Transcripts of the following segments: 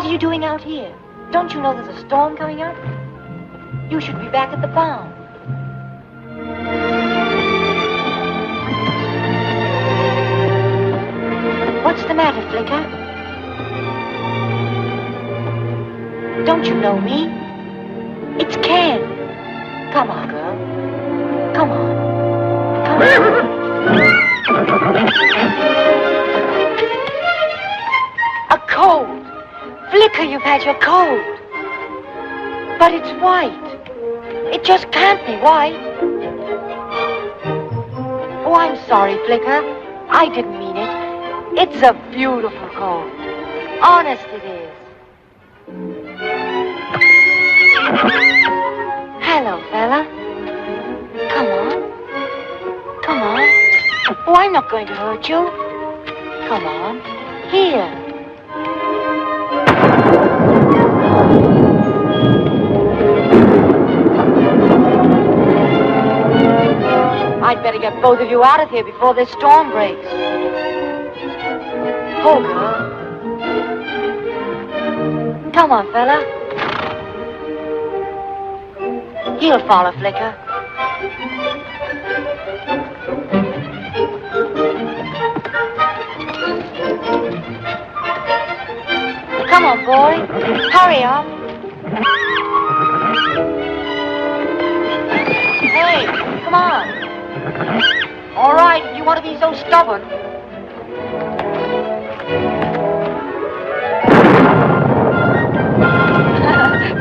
are you doing out here? Don't you know there's a storm coming up? You should be back at the farm. What's the matter, Flicker? Don't you know me? It's Ken. Come on, girl. Come on. Come on. A cold. Flicker, you've had your cold. But it's white. It just can't be white. Oh, I'm sorry, Flicker. I didn't mean it. It's a beautiful cold. Honest it is. Hello, fella. Come on. Come on. Oh, I'm not going to hurt you. Come on. Here. I'd better get both of you out of here before this storm breaks. Oh, girl. Come on, fella. He'll follow, Flicker. Come on, boy. Hurry up. Hey, come on. All right, if you want to be so stubborn.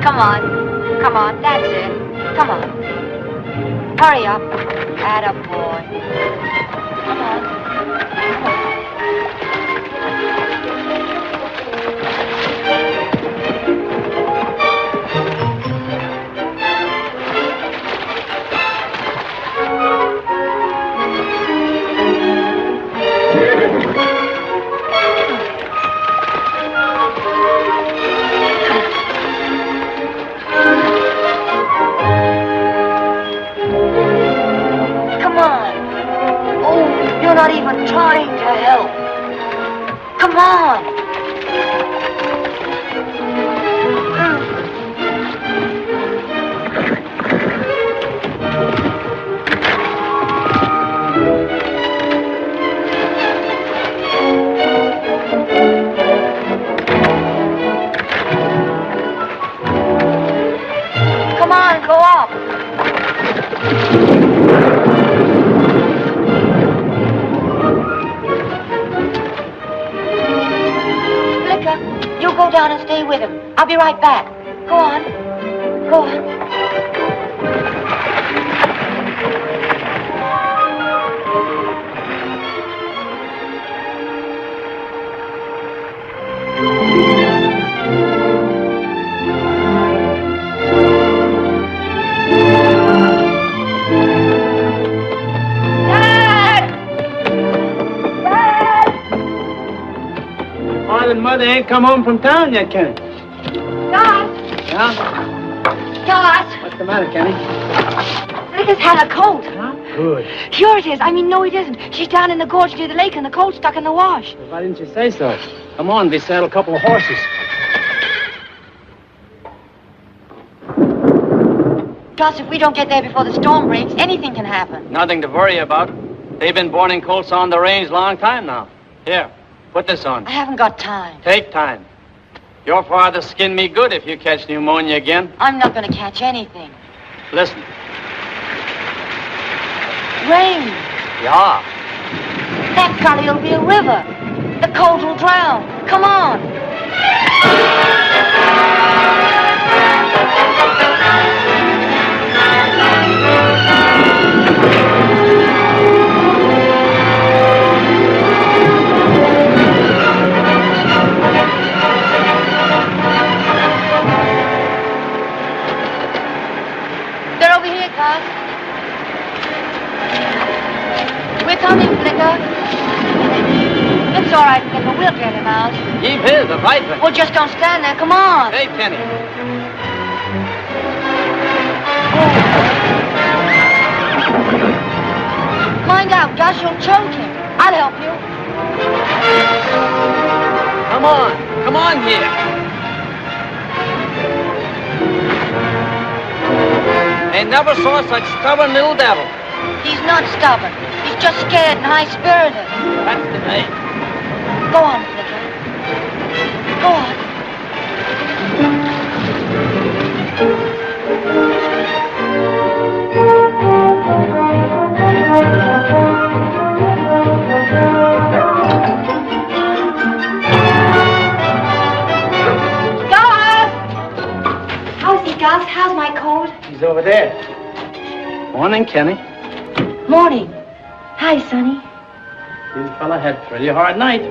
Come on. Come on, that's it. Come on. Hurry up. Atta boy. Come on. Come on. Not even trying to help. Come on. Come on, go up. You go down and stay with him. I'll be right back. Go on. Go on. Mother ain't come home from town yet, Kenny. Gus! Yeah? Gus! What's the matter, Kenny? Flicker's had a cold. Huh? Good. Sure it is. I mean, no, it isn't. She's down in the gorge near the lake and the cold's stuck in the wash. Well, why didn't you say so? Come on, we saddle a couple of horses. Gus, if we don't get there before the storm breaks, anything can happen. Nothing to worry about. They've been boarding colts on the range a long time now. Here. Put this on. I haven't got time. Take time. Your father skinned me good if you catch pneumonia again. I'm not going to catch anything. Listen. Rain. Yeah. That gully'll be a river. The cold will drown. Come on. We're coming, Flicker. It's all right, Flicker. We'll get him out. Keep his, the viper. Well, just don't stand there. Come on. Hey, Kenny. Mind out, Gus. You'll choke him. I'll help you. Come on. Come on here. They never saw such stubborn little devil. He's not stubborn. He's just scared and high-spirited. That's the name. Go on, Flicker. Go on. Gus, how's my coat? He's over there. Morning, Kenny. Morning. Hi, Sonny. This fella had a pretty hard night.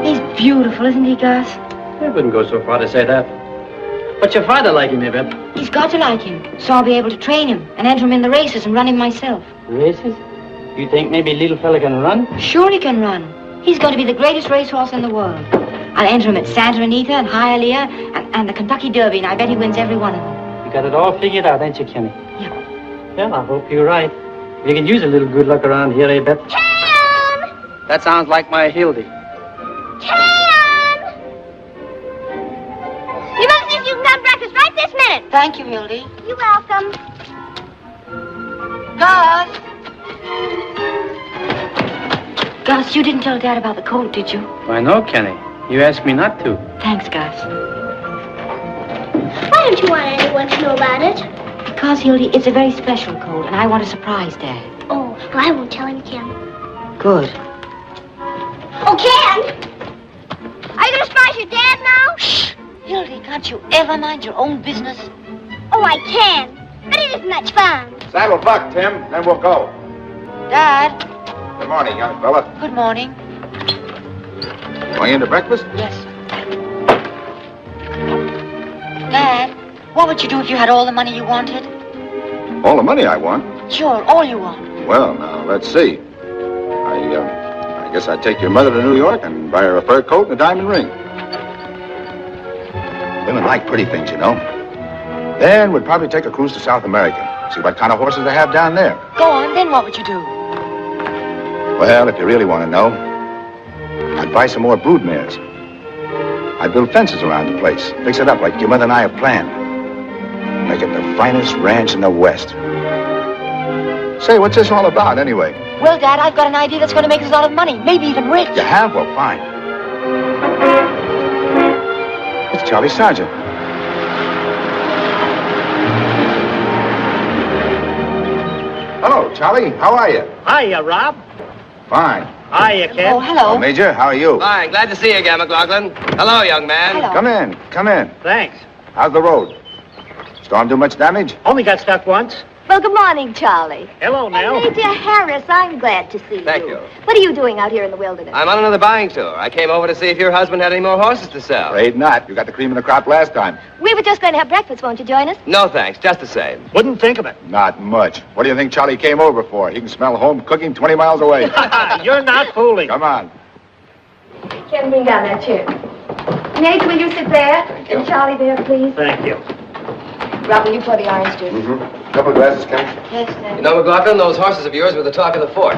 He's beautiful, isn't he, Gus? I wouldn't go so far to say that. But your father like him, Yvette. He's got to like him, so I'll be able to train him and enter him in the races and run him myself. Races? You think maybe little fella can run? Sure he can run. He's going to be the greatest racehorse in the world. I'll enter him at Santa Anita and Hialeah and the Kentucky Derby, and I bet he wins every one of them. You got it all figured out, ain't you, Kenny? Yeah. Well, I hope you're right. You can use a little good luck around here, I bet. Ken! That sounds like my Hildy. Ken! Your mother says you can have breakfast right this minute. Thank you, Hildy. You're welcome. Gus! Gus, you didn't tell Dad about the coat, did you? Why, no, Kenny. You asked me not to. Thanks, Gus. Why don't you want anyone to know about it? Because, Hildy, it's a very special coat, and I want to surprise Dad. Oh, well, I won't tell him, Ken. Good. Oh, Ken! Are you going to surprise your dad now? Shh! Hildy, can't you ever mind your own business? Oh, I can. But it isn't much fun. Saddle buck, Tim, then we'll go. Dad, Good morning, young fella. good morning. Going into breakfast? Yes, sir. Dad, what would you do if you had all the money you wanted? All the money I want. Sure, all you want. Well, now, let's see. I guess I'd take your mother to New York and buy her a fur coat and a diamond ring. Women like pretty things, you know. Then we'd probably take a cruise to South America. See what kind of horses they have down there. Go on, then what would you do? Well, if you really want to know, I'd buy some more brood mares. I'd build fences around the place. Fix it up like your mother and I have planned. Make it the finest ranch in the West. Say, what's this all about, anyway? Well, Dad, I've got an idea that's going to make us a lot of money, maybe even rich. You have? Well, fine. It's Charlie Sargent. Hello, Charlie. How are you? Hiya, Rob. Fine. Hiya, Ken. Oh, hello. Major, how are you? Fine. Glad to see you again, McLaughlin. Hello, young man. Hello. Come in. Come in. Thanks. How's the road? Storm do much damage? Only got stuck once. Well, good morning, Charlie. Hello, Nell. Major Harris, I'm glad to see you. Thank you. What are you doing out here in the wilderness? I'm on another buying tour. I came over to see if your husband had any more horses to sell. Afraid not. You got the cream of the crop last time. We were just going to have breakfast. Won't you join us? No, thanks. Just the same. Wouldn't think of it. Not much. What do you think Charlie came over for? He can smell home cooking 20 miles away. You're not fooling. Come on. Ken, bring down that chair. Nate, will you sit there? you. And Charlie there, please. Thank you. Rob, will you pour the orange juice? Mm-hmm. Couple of glasses, Ken. Yes, Dad. You know, McLaughlin, those horses of yours were the talk of the fort.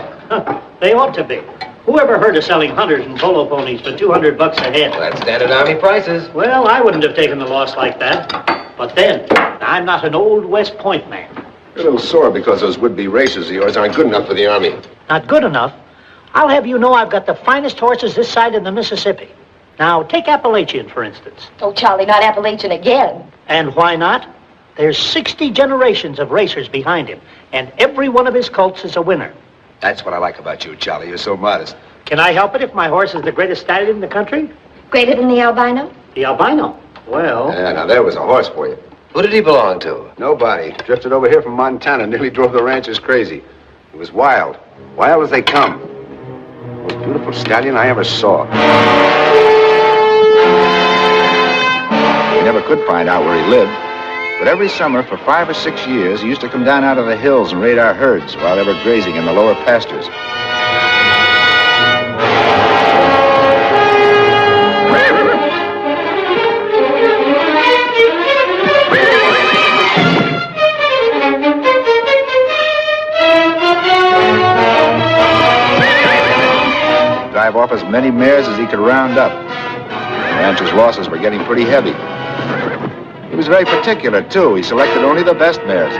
They ought to be. Who ever heard of selling hunters and polo ponies for $200 a head? Well, that's standard Army prices. Well, I wouldn't have taken the loss like that. But then, I'm not an old West Point man. You're a little sore because those would-be racers of yours aren't good enough for the Army. Not good enough? I'll have you know I've got the finest horses this side of the Mississippi. Now, take Appalachian, for instance. Oh, Charlie, not Appalachian again. And why not? There's 60 generations of racers behind him, and every one of his colts is a winner. That's what I like about you, Charlie. You're so modest. Can I help it if my horse is the greatest stallion in the country? Greater than the albino? The albino. Well, Yeah, now there was a horse for you. Who did he belong to? Nobody. Drifted over here from Montana. Nearly drove the ranchers crazy. He was wild. Wild as they come. Most beautiful stallion I ever saw. We never could find out where he lived. But every summer for 5 or 6 years, he used to come down out of the hills and raid our herds while they were grazing in the lower pastures. Drive off as many mares as he could round up. The rancher's losses were getting pretty heavy. He was very particular, too. He selected only the best mares.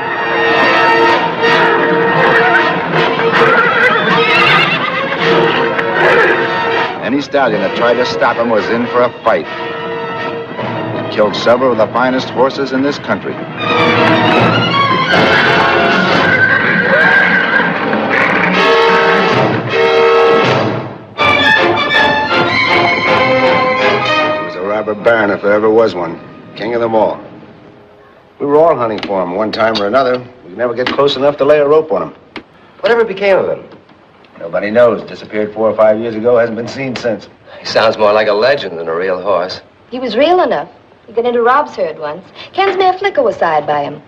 stallion that tried to stop him was in for a fight. He killed several of the finest horses in this country. He was a robber baron if there ever was one. King of them all. We were all hunting for him one time or another. We could never get close enough to lay a rope on him. Whatever became of him? Nobody knows. Disappeared 4 or 5 years ago. Hasn't been seen since. He sounds more like a legend than a real horse. He was real enough. He got into Rob's herd once. Ken's mare Flicker was sired by him.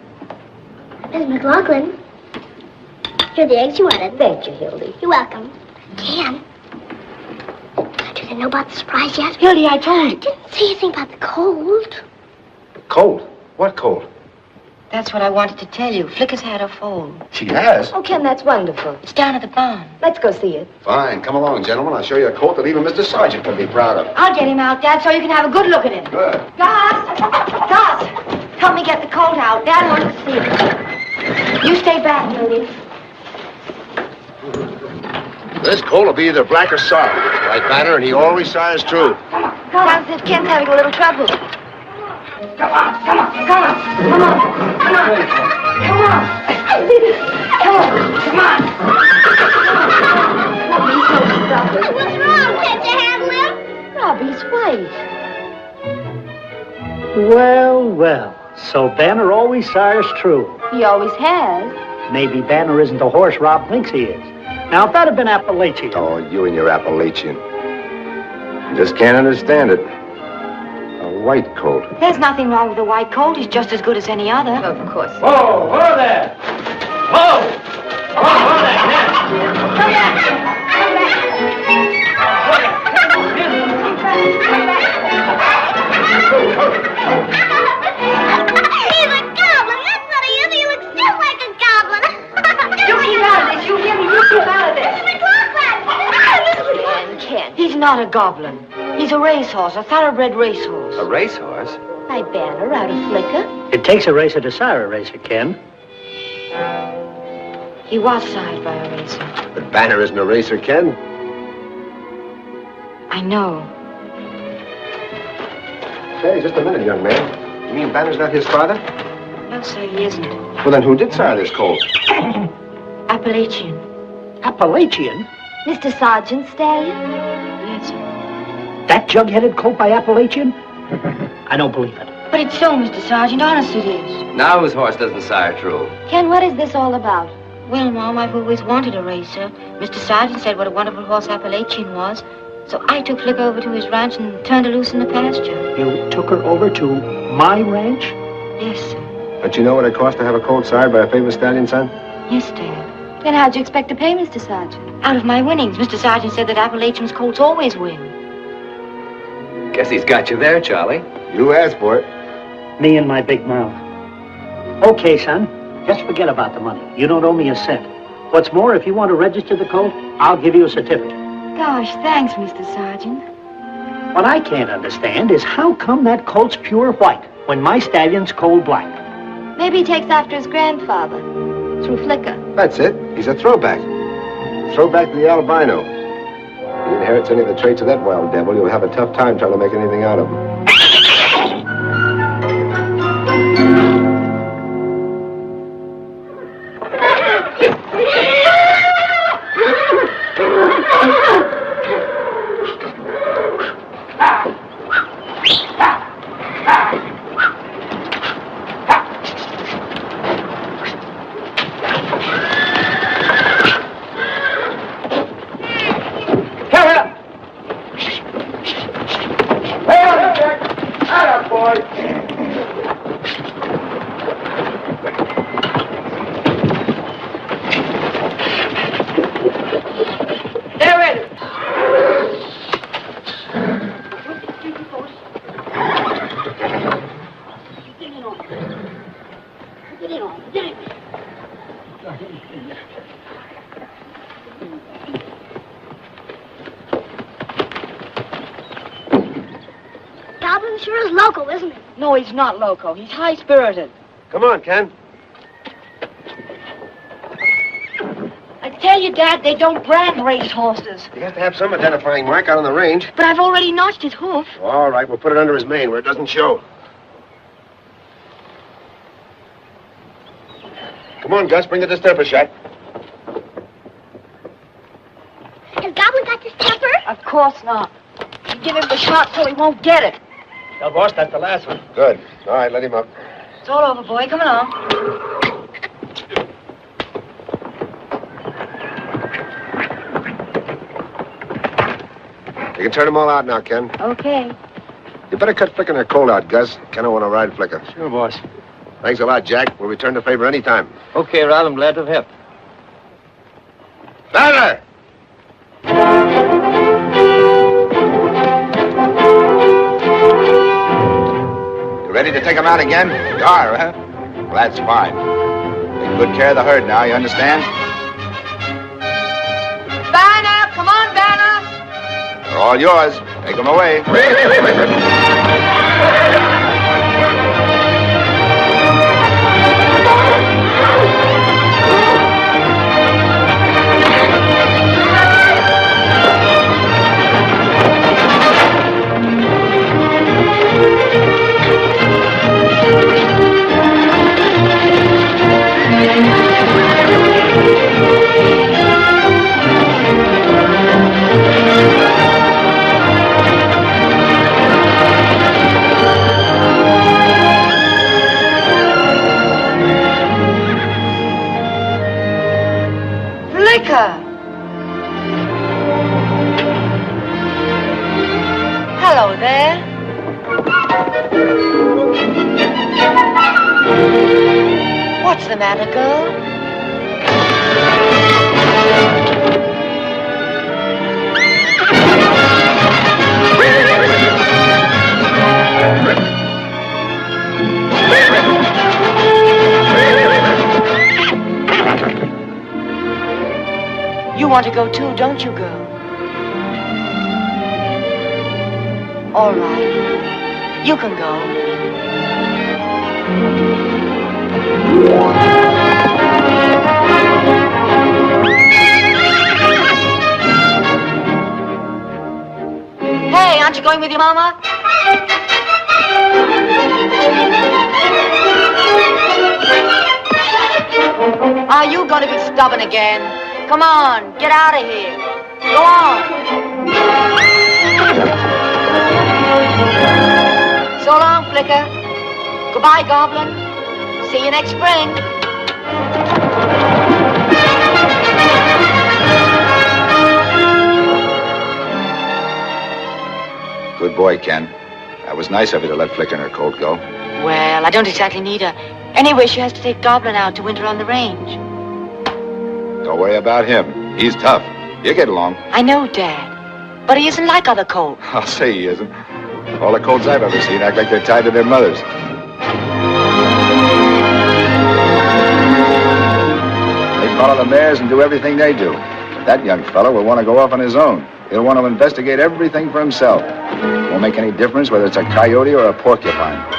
Miss McLaughlin. Here are the eggs you wanted. Thank you, Hildy. You're welcome. Ken. Do they know about the surprise yet? Hildy, I told you. Didn't say anything about the cold. Cold? What cold? That's what I wanted to tell you. Flicker's had her foal. She has? Oh, Ken, that's wonderful. It's down at the barn. Let's go see it. Fine. Come along, gentlemen. I'll show you a colt that even Mr. Sergeant could be proud of. I'll get him out, Dad, so you can have a good look at him. Good. Gus! Gus! Help me get the colt out. Dad wants to see it. You stay back, Hildy. This colt will be either black or soft. Right, Banner, and he always sires true. Sounds as if Ken's having a little trouble. Come on, come on, come on, come on, come on, come on, come on, come on. Robbie's so stubborn. What's wrong? Can't you handle him? Robbie's white. Well, well. So Banner always sires true. He always has. Maybe Banner isn't the horse Rob thinks he is. Now, if that had been Appalachian. Oh, you and your Appalachian. You just can't understand it. A white colt. There's nothing wrong with the white colt. He's just as good as any other. Of course. Whoa, whoa there! Whoa! Whoa there, Come back! Come He's a goblin. That's what he is. He looks just like a goblin. You keep out of this. You hear me? You keep out of this. Ken. He's not a goblin. He's a racehorse, a thoroughbred racehorse. A racehorse? My Banner out of Flicker. It takes a racer to sire a racer, Ken. He was sired by a racer. But Banner isn't a racer, Ken. I know. Hey, just a minute, young man. You mean Banner's not his father? No, sir, he isn't. Well, then who did sire this colt? Appalachian. Appalachian? Mr. Sergeant Stallion? Yes, sir. That jug-headed colt by Appalachian? I don't believe it. But it's so, Mr. Sergeant. Honest it is. Now whose horse doesn't sire true? Ken, what is this all about? Well, Mom, I've always wanted a racer. Mr. Sergeant said what a wonderful horse Appalachian was. So I took Flick over to his ranch and turned her loose in the pasture. You took her over to my ranch? Yes, sir. But you know what it costs to have a colt sired by a famous stallion, son? Yes, Dad. Then how'd you expect to pay, Mr. Sergeant? Out of my winnings. Mr. Sergeant said that Appalachian's colts always win. Guess he's got you there, Charlie. You asked for it. Me and my big mouth. Okay, son. Just forget about the money. You don't owe me a cent. What's more, if you want to register the colt, I'll give you a certificate. Gosh, thanks, Mr. Sergeant. What I can't understand is how come that colt's pure white when my stallion's coal black? Maybe he takes after his grandfather. Through Flicker. That's it. He's a throwback. Throwback to the albino. If he inherits any of the traits of that wild devil, you'll have a tough time trying to make anything out of him. Goblin sure is local, isn't he? No, he's not loco. He's high-spirited. Come on, Ken. I tell you, Dad, they don't brand race horses. You have to have some identifying mark out on the range. But I've already notched his hoof. All right, we'll put it under his mane where it doesn't show. Come on, Gus, bring the distemper shot. Has Goblin got distemper? Of course not. You give him the shot so he won't get it. No, boss, that's the last one. Good. All right, let him up. It's all over, boy. Come along. You can turn them all out now, Ken. Okay. You better cut Flicker and her colt out, Gus. Ken, I want to ride Flicker. Sure, boss. Thanks a lot, Jack. We'll return the favor anytime. Okay, Rod, I'm glad to have helped. Banner! You ready to take them out again? You are, huh? Well, that's fine. Take good care of the herd now, you understand? Banner! Come on, Banner! They're all yours. Take them away. Hello there. What's the matter, girl? You want to go too, don't you, girl? All right. You can go. Hey, aren't you going with your mama? Are you going to be stubborn again? Come on, get out of here. Go on. So long, Flicker. Goodbye, Goblin. See you next spring. Good boy, Ken. That was nice of you to let Flicker and her colt go. Well, I don't exactly need her. Anyway, she has to take Goblin out to winter on the range. Don't worry about him. He's tough. You get along. I know, Dad. But he isn't like other colts. I'll say he isn't. All the colts I've ever seen act like they're tied to their mothers. They follow the mares and do everything they do. That young fellow will want to go off on his own. He'll want to investigate everything for himself. Won't make any difference whether it's a coyote or a porcupine.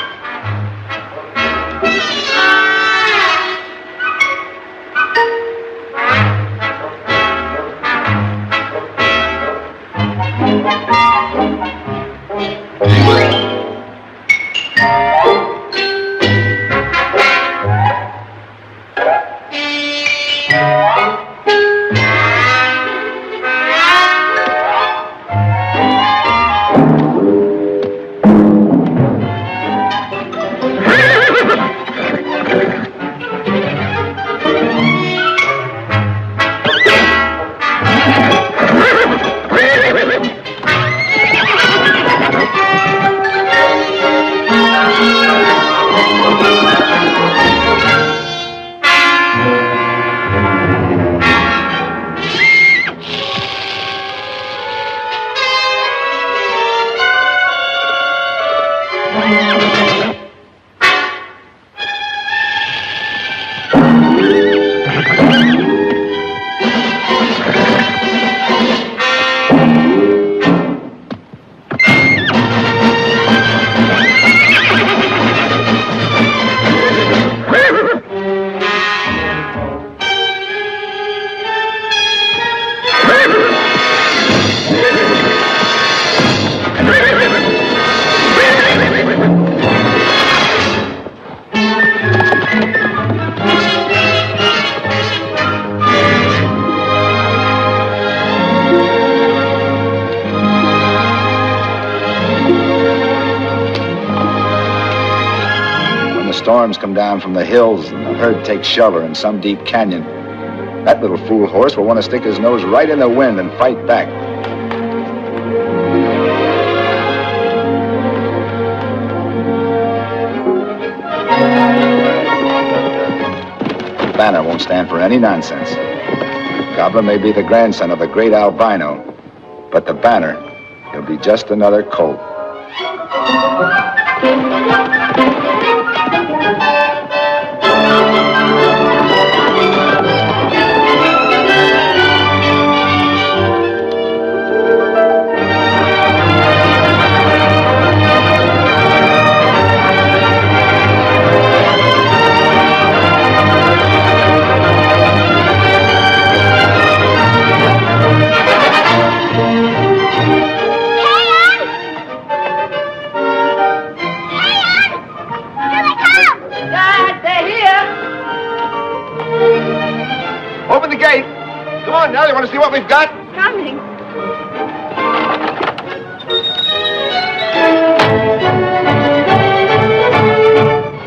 storms come down from the hills and the herd takes shelter in some deep canyon, that little fool horse will want to stick his nose right in the wind and fight back. The banner won't stand for any nonsense. Goblin may be the grandson of the great albino, but the banner, he'll be just another colt. Open the gate. Come on now, you want to see what we've got? Coming.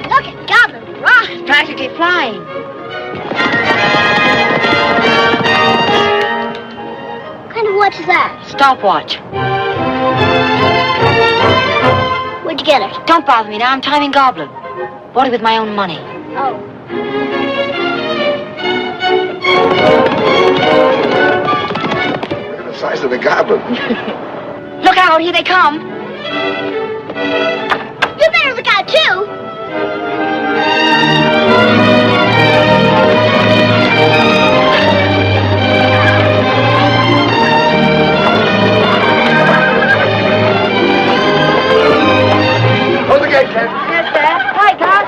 Look at Goblin Rock. Practically flying. What kind of watch is that? Stopwatch. Where'd you get it? Don't bother me now. I'm timing Goblin. Bought it with my own money. Oh. Look at the size of the goblin. Look out. Here they come. You better look out, too. Close the gate, Ken. Yes, Dad. Hi, Doc.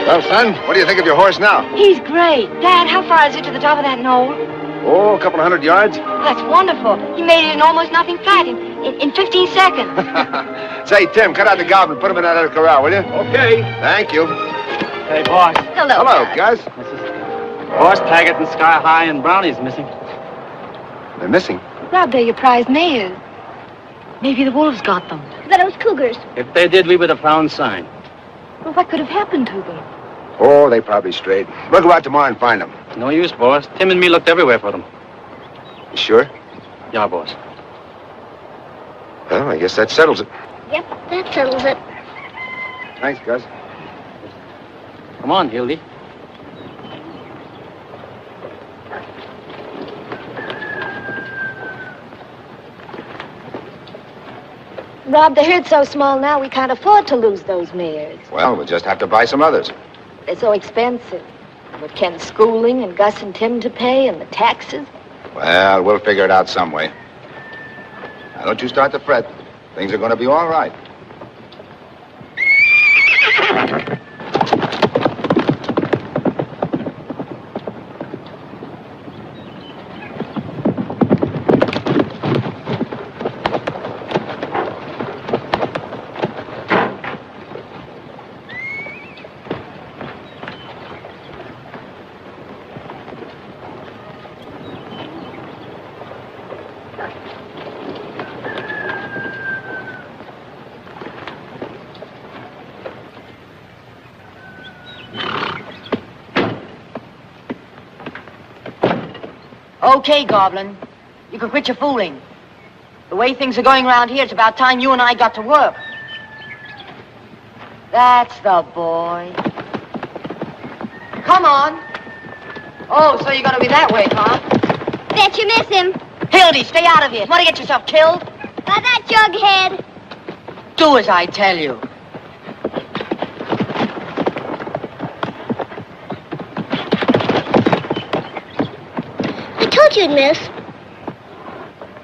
Well, son, what do you think of your horse now? He's great. Dad, how far is it to the top of that knoll? Oh, a couple of 100 yards. That's wonderful. He made it in almost nothing flat in 15 seconds. Say, Tim, cut out the goblin, put him in that other corral, will you? Okay. Thank you. Hey, boss. Hello. Hello, Gus. Horse, Taggart, and Sky High, and Brownie's missing. They're missing. Rob, they're your prize mares. Maybe the wolves got them. But it was cougars. If they did, we would have found sign. Well, what could have happened to them? Oh, they probably strayed. We'll go out tomorrow and find them. No use, boss. Tim and me looked everywhere for them. You sure? Yeah, boss. Well, I guess that settles it. Yep, that settles it. Thanks, Gus. Come on, Hildy. Rob, the herd's so small now we can't afford to lose those mares. Well, we'll just have to buy some others. They're so expensive. With Ken's schooling and Gus and Tim to pay and the taxes. Well, we'll figure it out some way. Now, don't you start to fret. Things are going to be all right. Okay, Goblin. You can quit your fooling. The way things are going around here, it's about time you and I got to work. That's the boy. Come on. Oh, so you're gonna be that way, huh? Bet you miss him. Hildy, stay out of here. Want to get yourself killed? By that jughead. Do as I tell you. I told you you'd miss.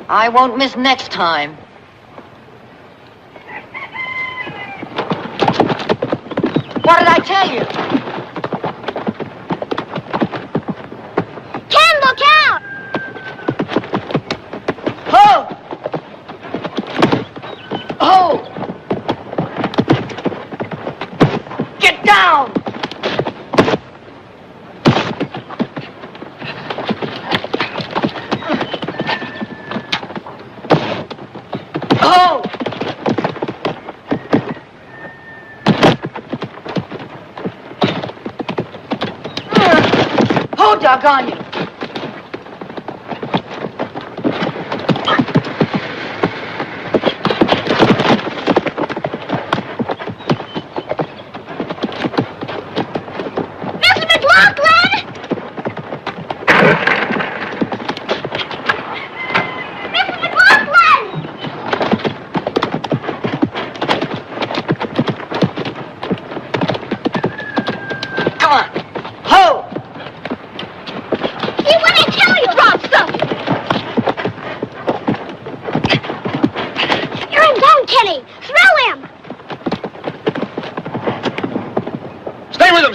I won't miss next time. What did I tell you? Ken, look out! Ho! Ho! Get down! Ho! Oh, doggone you.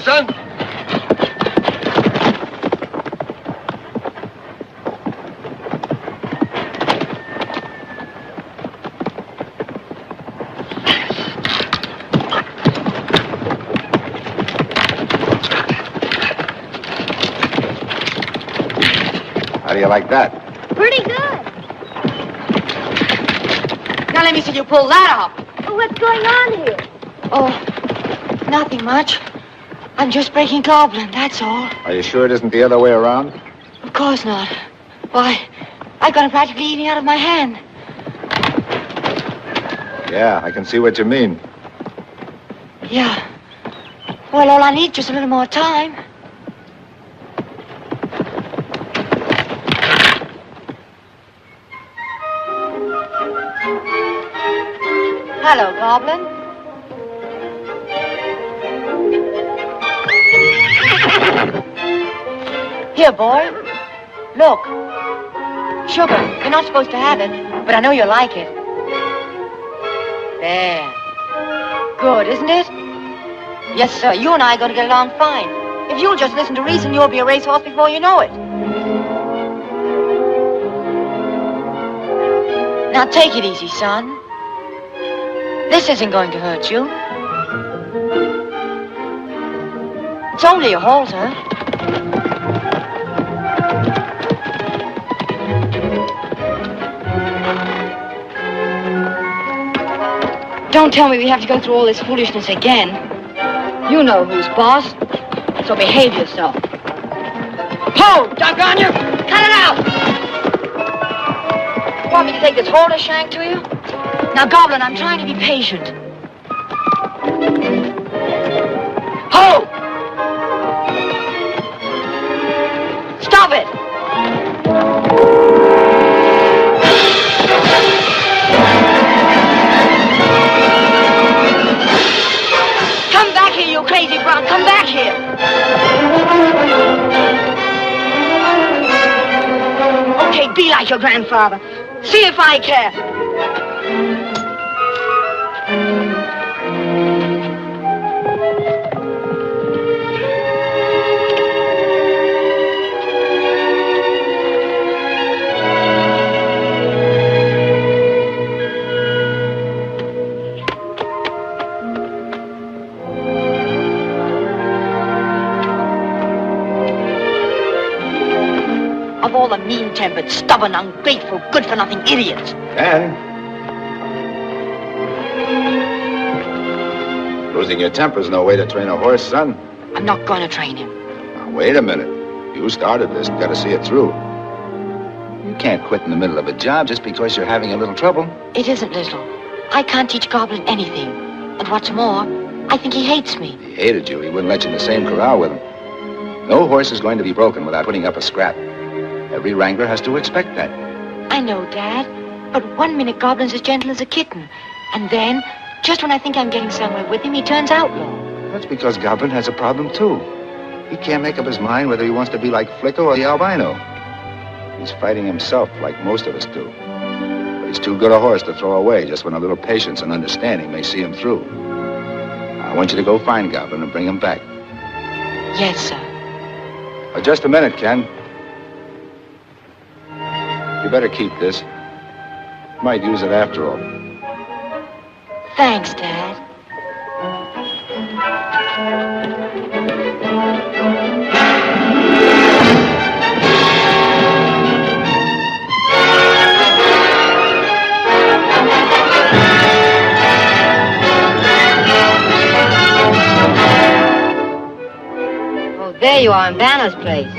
Son. How do you like that? Pretty good. Now let me see you pull that off. Oh, what's going on here? Oh, nothing much. I'm just breaking Goblin, that's all. Are you sure it isn't the other way around? Of course not. Why, I got him practically eating out of my hand. Yeah, I can see what you mean. Yeah. Well, all I need is just a little more time. Hello, Goblin. Here, boy. Look. Sugar. You're not supposed to have it, but I know you like it. There. Good, isn't it? Yes, sir. You and I are going to get along fine. If you'll just listen to reason, you'll be a racehorse before you know it. Now, take it easy, son. This isn't going to hurt you. It's only a halter. Don't tell me we have to go through all this foolishness again. You know who's boss, so behave yourself. Ho! Doggone you! Cut it out! Want me to take this halter shank to you? Now, Goblin, I'm trying to be patient. Ho! Stop it! Come back here, you crazy brown. Come back here. Okay, be like your grandfather. See if I care. Of all the mean-tempered, stubborn, ungrateful, good-for-nothing idiots. And losing your temper's no way to train a horse, son. I'm not going to train him. Now, wait a minute. You started this. Got to see it through. You can't quit in the middle of a job just because you're having a little trouble. It isn't little. I can't teach Goblin anything. And what's more, I think he hates me. If he hated you, he wouldn't let you in the same corral with him. No horse is going to be broken without putting up a scrap. Every wrangler has to expect that. I know, Dad. But 1 minute Goblin's as gentle as a kitten. And then, just when I think I'm getting somewhere with him, he turns outlaw. That's because Goblin has a problem, too. He can't make up his mind whether he wants to be like Flicker or the albino. He's fighting himself like most of us do. But he's too good a horse to throw away just when a little patience and understanding may see him through. I want you to go find Goblin and bring him back. Yes, sir. Oh, just a minute, Ken. You better keep this. Might use it after all. Thanks, Dad. Oh, there you are in Banner's place.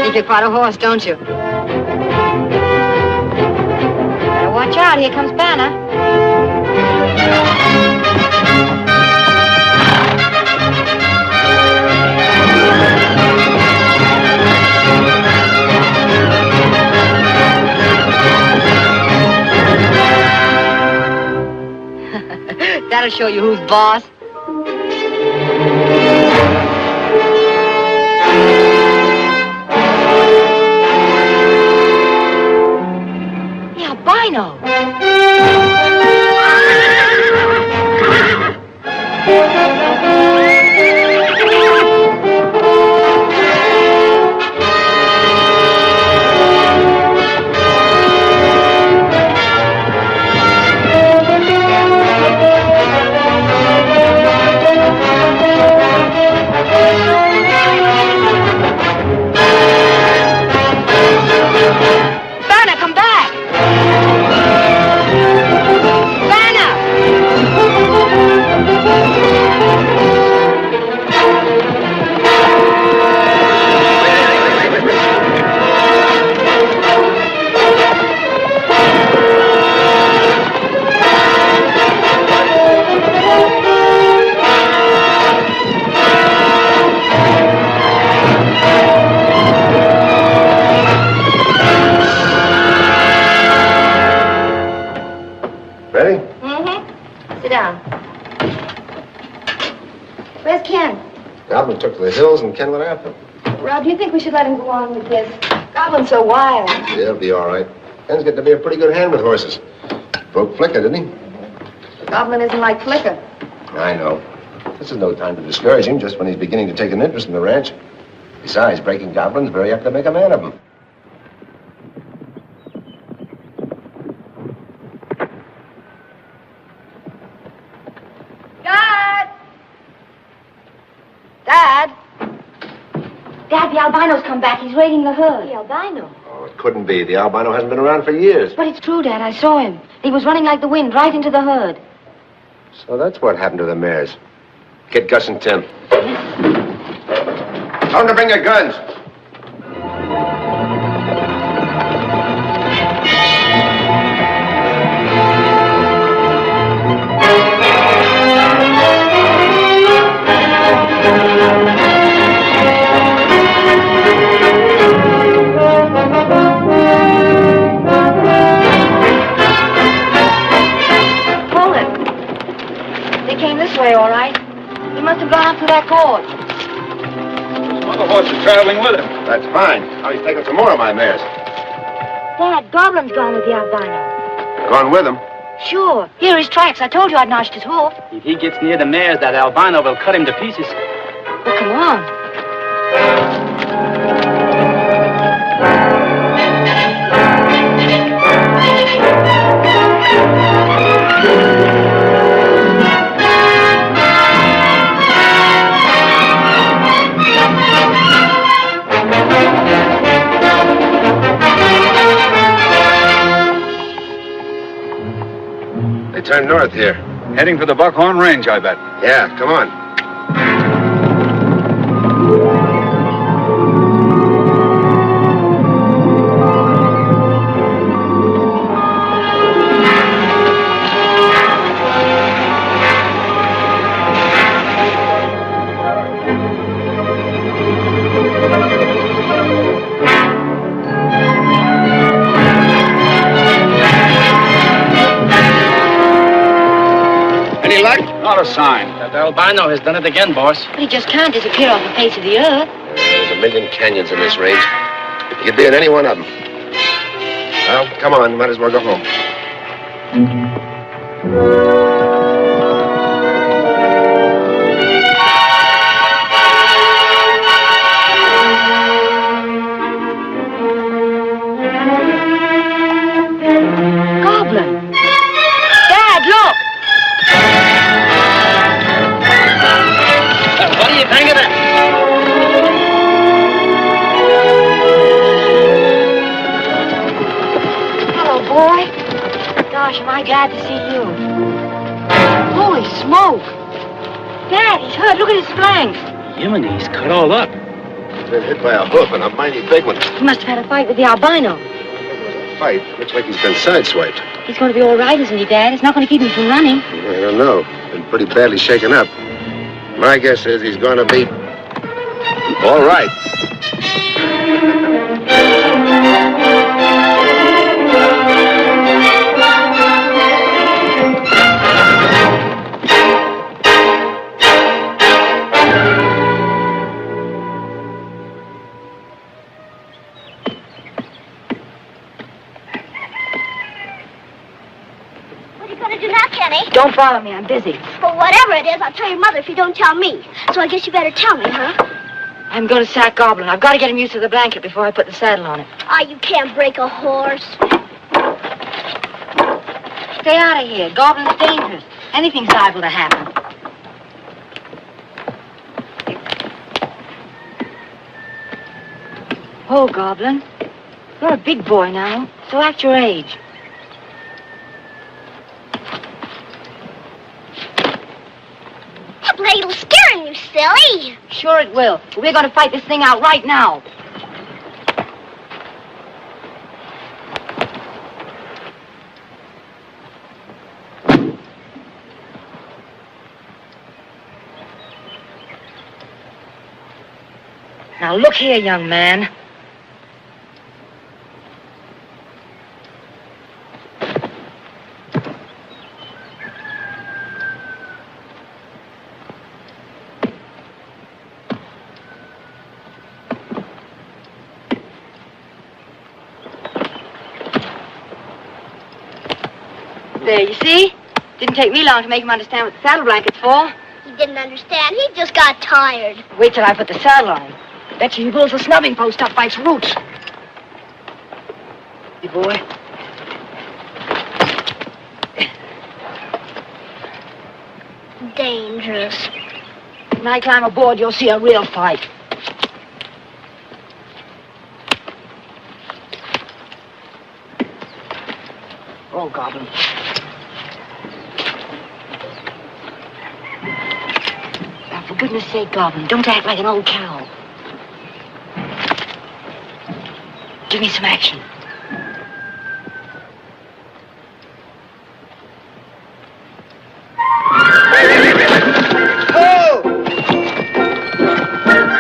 Think you're quite a horse, don't you? Better watch out. Here comes Banner. That'll show you who's boss. The albino. Goblin took to the hills and Ken went after him. Rob, do you think we should let him go on with this? Goblin's so wild. Yeah, he'll be all right. Ken's getting to be a pretty good hand with horses. Broke Flicker, didn't he? Goblin isn't like Flicker. I know. This is no time to discourage him just when he's beginning to take an interest in the ranch. Besides, breaking Goblin's very apt to make a man of him. Dad, the albino's come back. He's raiding the herd. The albino? Oh, it couldn't be. The albino hasn't been around for years. But it's true, Dad. I saw him. He was running like the wind right into the herd. So that's what happened to the mares. Get Gus and Tim. Tell them to bring their guns. Way, all right. He must have gone up to that cord. Some other horses traveling with him. That's fine. Now he's taking some more of my mares. Dad, Goblin's gone with the albino. Gone with him? Sure. Here are his tracks. I told you I'd notched his hoof. If he gets near the mares, that albino will cut him to pieces. Well, come on. They turned north here. Heading for the Buckhorn Range, I bet. Yeah, come on. Not a sign. That albino has done it again, boss. But he just can't disappear off the face of the earth. There's a million canyons in this range. He could be in any one of them. Well, come on. Might as well go home. Goblin. Dad, look. What do you think of that? Hello, boy. Gosh, am I glad to see you. Holy smoke. Dad, he's hurt. Look at his flanks. Jiminy, he's cut all up. been hit by a hoof, and a mighty big one. He must have had a fight with the albino. Fight? Looks like he's been sideswiped. He's going to be all right, isn't he, Dad? It's not going to keep him from running. I don't know. Been pretty badly shaken up. My guess is he's going to be all right. Don't bother me, I'm busy. Well, whatever it is, I'll tell your mother if you don't tell me. So I guess you better tell me, huh? I'm going to sack Goblin. I've got to get him used to the blanket before I put the saddle on it. Ah, you can't break a horse. Stay out of here. Goblin's dangerous. Anything's liable to happen. Oh, Goblin. You're a big boy now, so act your age. That blade will scare him, you silly. Sure it will. But we're going to fight this thing out right now. Now look here, young man. There, you see? Didn't take me long to make him understand what the saddle blanket's for. He didn't understand. He just got tired. Wait till I put the saddle on him. Bet you he pulls the snubbing post up by its roots. You boy. Dangerous. When I climb aboard, you'll see a real fight. Oh, Goblin. Now, for goodness sake, Goblin, don't act like an old cow. Give me some action. Oh!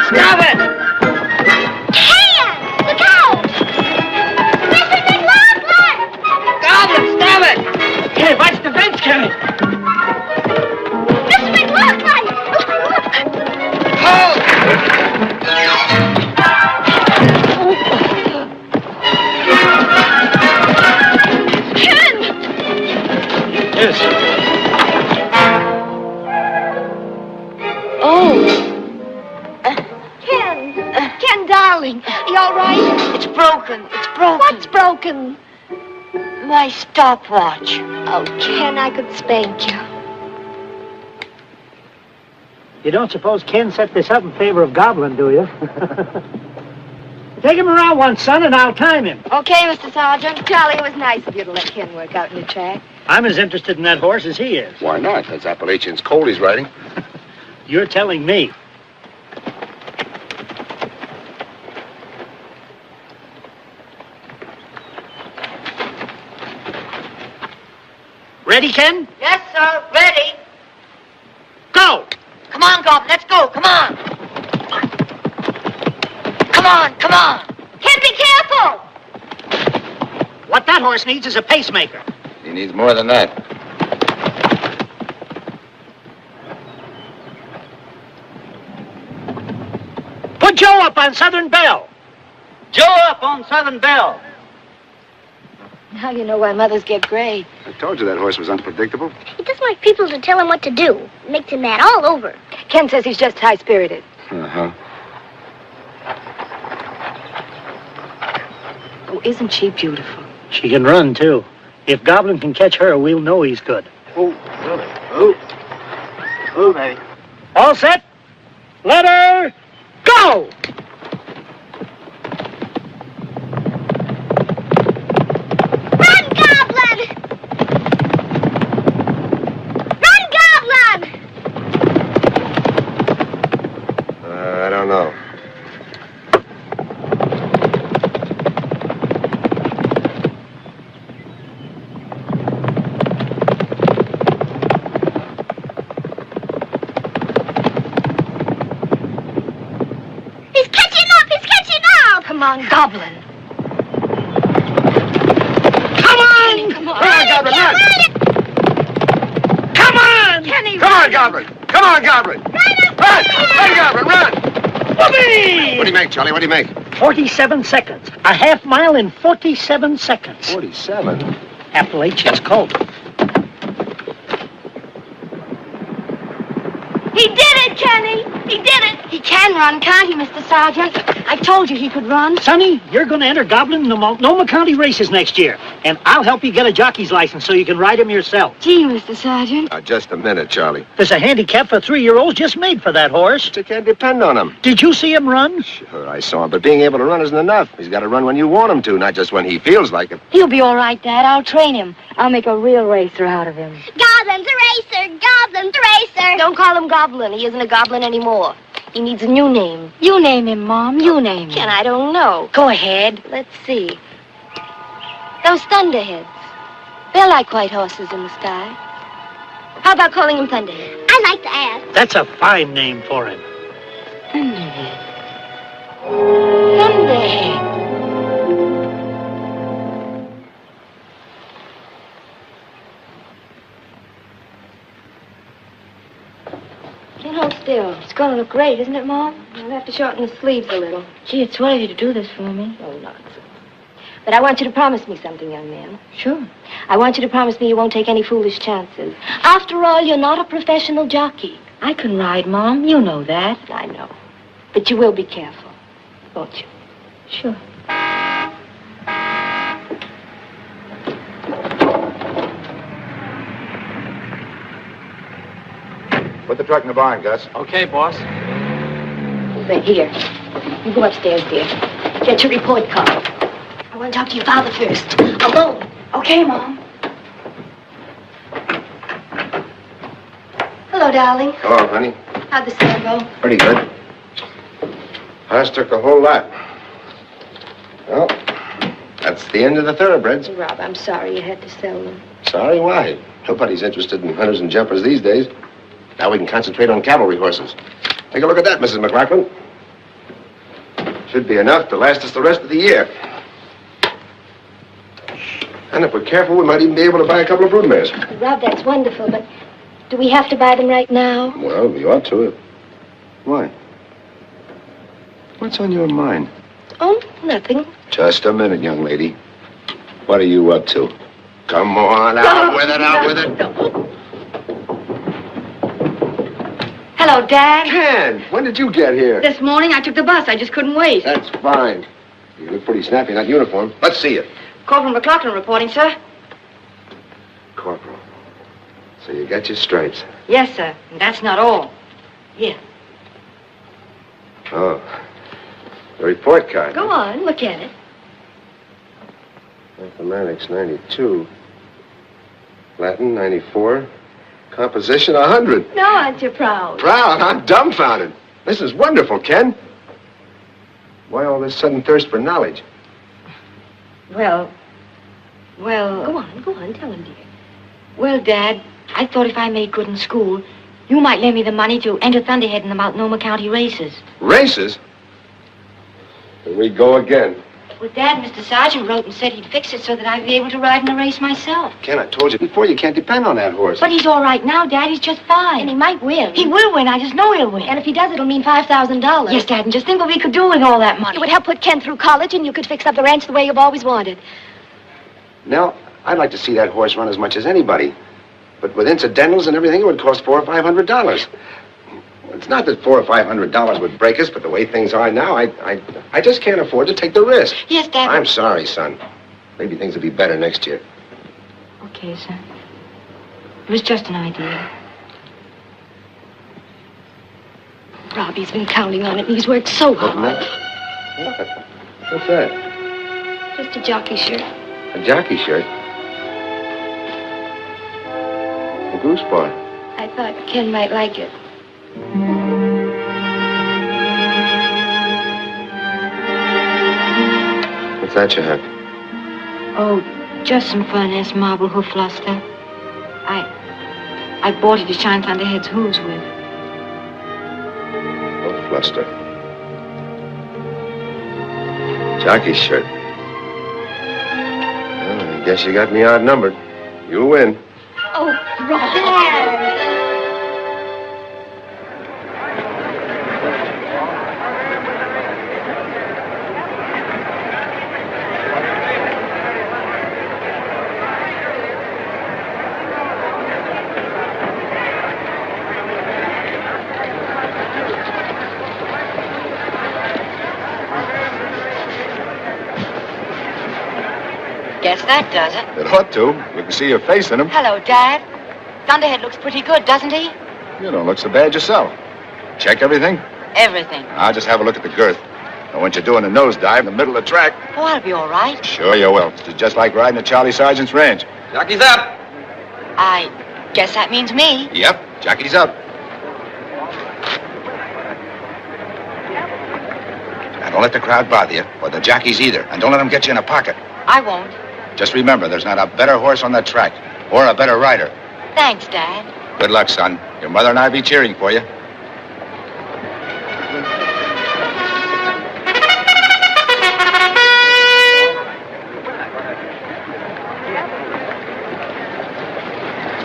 Stop it! Ken! Look out! Mr. McLaughlin! Goblin, stop it! Hey, what's the fence, Kenny? Mr. McLaughlin! Look! Oh! Yes. Oh! Ken, darling, you all right? It's broken. It's broken. What's broken? My stopwatch. Oh, Ken, I could spank you. You don't suppose Ken set this up in favor of Goblin, do you? Take him around once, son, and I'll time him. Okay, Mr. Sergeant. Charlie, it was nice of you to let Ken work out in the track. I'm as interested in that horse as he is. Why not? That's Appalachian's colt he's riding. You're telling me. Ready, Ken? Yes, sir. Ready. Go! Come on, Goblin. Let's go. Come on. Come on. Come on. Ken, be careful! What that horse needs is a pacemaker. He needs more than that. Put Joe up on Southern Belle. Joe up on Southern Belle. Now you know why mothers get gray. I told you that horse was unpredictable. He doesn't like people to tell him what to do. It makes him mad all over. Ken says he's just high-spirited. Uh-huh. Oh, isn't she beautiful? She can run, too. If Goblin can catch her, we'll know he's good. Oh, baby. All set? Let her go! Run, Goblin! Run, Goblin! I don't know. Come on, Goblin. Come on! Come on. Come on, Goblin, run! Come on! Kenny, Come on, Goblin! Come on, Goblin! Run! Run, Goblin, run! Whoopee! What do you make, Charlie? What do you make? 47 seconds. A half mile in 47 seconds. 47. Appalachian's colt. He did it, Kenny. He did it. He can run, can't he, Mr. Sergeant? I told you he could run. Sonny, you're going to enter Goblin in the Multnomah County races next year. And I'll help you get a jockey's license so you can ride him yourself. Gee, Mr. Sergeant. Now, just a minute, Charlie. There's a handicap for 3-year-olds just made for that horse. You can't depend on him. Did you see him run? Sure, I saw him, but being able to run isn't enough. He's got to run when you want him to, not just when he feels like it. He'll be all right, Dad. I'll train him. I'll make a real racer out of him. Goblin's a racer! Goblin's a racer! Don't call him Goblin. He isn't a goblin anymore. He needs a new name. You name him, Mom. You name him. Ken, I don't know. Go ahead. Let's see. Those Thunderheads. They're like white horses in the sky. How about calling him Thunderhead? I'd like to ask. That's a fine name for him. Thunderhead. Thunderhead. Can't hold still. It's going to look great, isn't it, Mom? I'll have to shorten the sleeves a little. Gee, it's swell of you to do this for me. Oh, nonsense. But I want you to promise me something, young man. Sure. I want you to promise me you won't take any foolish chances. After all, you're not a professional jockey. I can ride, Mom. You know that. I know. But you will be careful, won't you? Sure. Put the truck in the barn, Gus. Okay, boss. They're here. You go upstairs, dear. Get your report card. I want to talk to your father first. Alone. Okay, Mom. Hello, darling. Hello, honey. How'd the sale go? Pretty good. Ours took a whole lot. Well, that's the end of the thoroughbreds. Rob, I'm sorry you had to sell them. Sorry, why? Nobody's interested in hunters and jumpers these days. Now we can concentrate on cavalry horses. Take a look at that, Mrs. McLaughlin. Should be enough to last us the rest of the year. And if we're careful, we might even be able to buy a couple of broodmares. Rob, that's wonderful, but do we have to buy them right now? Well, we ought to. Why? What's on your mind? Oh, nothing. Just a minute, young lady. What are you up to? Come on, out with it, out with it. Hello, Dad. Ken, when did you get here? This morning I took the bus. I just couldn't wait. That's fine. You look pretty snappy in that uniform. Let's see it. Corporal McLaughlin reporting, sir. Corporal. So you got your stripes. Yes, sir. And that's not all. Here. Oh. The report card. Go on, look at it. Mathematics, 92. Latin, 94. Composition, 100. Now aren't you proud? Proud? I'm dumbfounded. This is wonderful, Ken. Why all this sudden thirst for knowledge? Well... Go on, tell him, dear. Well, Dad, I thought if I made good in school, you might lend me the money to enter Thunderhead in the Multnomah County races. Races? Here we go again. Well, Dad, Mr. Sergeant wrote and said he'd fix it so that I'd be able to ride in a race myself. Ken, I told you before, you can't depend on that horse. But he's all right now, Dad. He's just fine. And he might win. He will win. I just know he'll win. And if he does, it'll mean $5,000. Yes, Dad, and just think what we could do with all that money. It would help put Ken through college, and you could fix up the ranch the way you've always wanted. Now, I'd like to see that horse run as much as anybody. But with incidentals and everything, it would cost $400 or $500. It's not that $400 or $500 would break us, but the way things are now, I just can't afford to take the risk. Yes, Dad. I'm sorry, son. Maybe things will be better next year. Okay, son. It was just an idea. Robbie's been counting on it, and he's worked so hard. What? What's that? Just a jockey shirt. A jockey shirt? A goose bar. I thought Ken might like it. What's that you have? Oh, just some furnace marble hoof luster. I bought it to shine Thunderhead's hooves with. Oh, fluster. Jockey's shirt. Well, I guess you got me outnumbered. You win. Oh, brother. Guess that does it. It ought to. You can see your face in them. Hello, Dad. Thunderhead looks pretty good, doesn't he? You don't look so bad yourself. Check everything? Everything. I'll just have a look at the girth. I want you doing a nosedive in the middle of the track. Oh, I'll be all right. Sure you will. It's just like riding at Charlie Sargent's range. Jockey's up. I guess that means me. Yep, jockey's up. Now, don't let the crowd bother you, or the jockeys either. And don't let them get you in a pocket. I won't. Just remember, there's not a better horse on the track, or a better rider. Thanks, Dad. Good luck, son. Your mother and I'll be cheering for you.